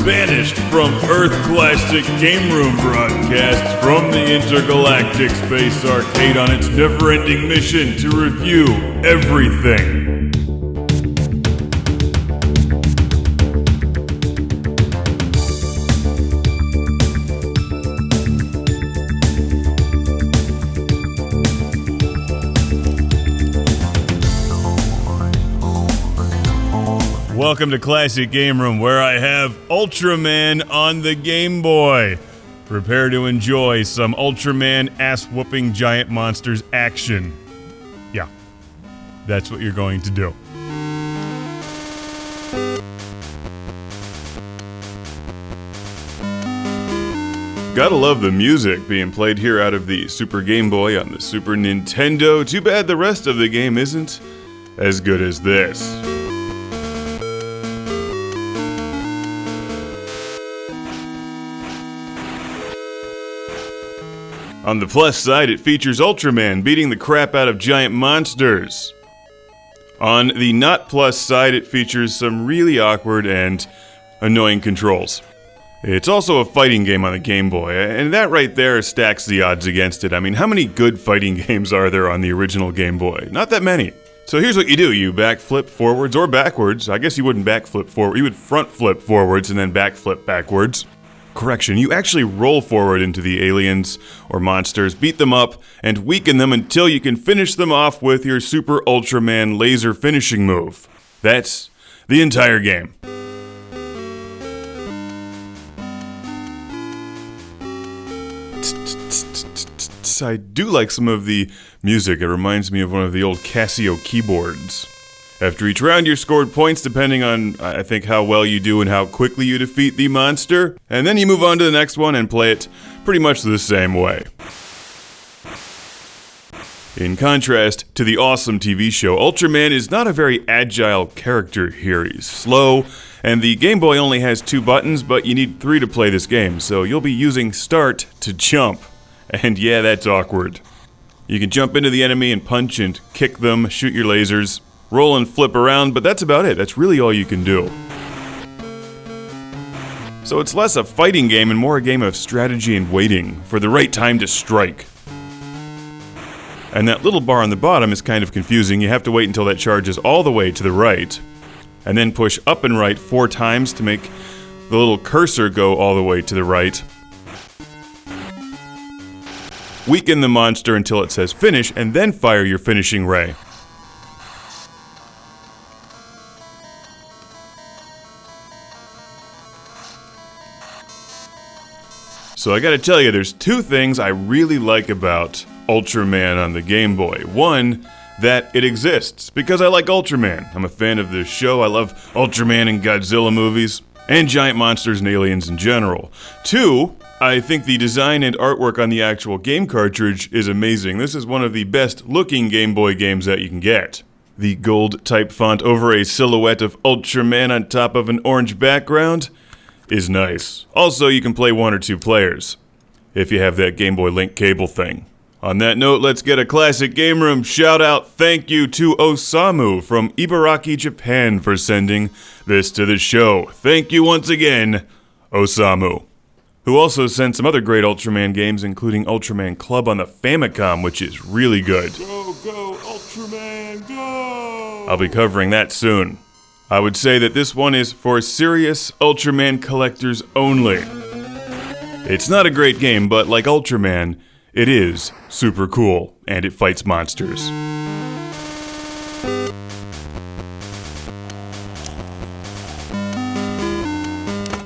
banished from Earth Classic Game Room broadcasts from the Intergalactic Space Arcade on its never-ending mission to review everything. Welcome to Classic Game Room, where I have Ultraman on the Game Boy. Prepare to enjoy some Ultraman ass-whooping giant monsters action. Yeah, that's what you're going to do. Gotta love the music being played here out of the Super Game Boy on the Super Nintendo. Too bad the rest of the game isn't as good as this. On the plus side, it features Ultraman beating the crap out of giant monsters. On the not plus side, it features some really awkward and annoying controls. It's also a fighting game on the Game Boy, and that right there stacks the odds against it. I mean, how many good fighting games are there on the original Game Boy? Not that many. So here's what you do. You backflip forwards or backwards. I guess you wouldn't backflip forward. You would front flip forwards and then backflip backwards. Correction, you actually roll forward into the aliens or monsters, beat them up, and weaken them until you can finish them off with your Super Ultraman laser finishing move. That's the entire game. I do like some of the music. It reminds me of one of the old Casio keyboards. After each round, you're scored points depending on, I think, how well you do and how quickly you defeat the monster. And then you move on to the next one and play it pretty much the same way. In contrast to the awesome TV show, Ultraman is not a very agile character here. He's slow, and the Game Boy only has 2 buttons, but you need 3 to play this game, so you'll be using start to jump. And yeah, that's awkward. You can jump into the enemy and punch and kick them, shoot your lasers, roll and flip around, but that's about it. That's really all you can do. So it's less a fighting game and more a game of strategy and waiting for the right time to strike. And that little bar on the bottom is kind of confusing. You have to wait until that charges all the way to the right, and then push up and right 4 times to make the little cursor go all the way to the right. Weaken the monster until it says finish, and then fire your finishing ray. So I gotta tell you, there's 2 things I really like about Ultraman on the Game Boy. One, that it exists, because I like Ultraman. I'm a fan of this show. I love Ultraman and Godzilla movies, and giant monsters and aliens in general. 2, I think the design and artwork on the actual game cartridge is amazing. This is one of the best looking Game Boy games that you can get. The gold type font over a silhouette of Ultraman on top of an orange background is nice. Also, you can play 1 or 2 players, if you have that Game Boy Link cable thing. On that note, let's get a Classic Game Room shout out thank you to Osamu from Ibaraki, Japan for sending this to the show. Thank you once again, Osamu. Who also sent some other great Ultraman games, including Ultraman Club on the Famicom, which is really good. Go, go, Ultraman, go! I'll be covering that soon. I would say that this one is for serious Ultraman collectors only. It's not a great game, but like Ultraman, it is super cool, and it fights monsters.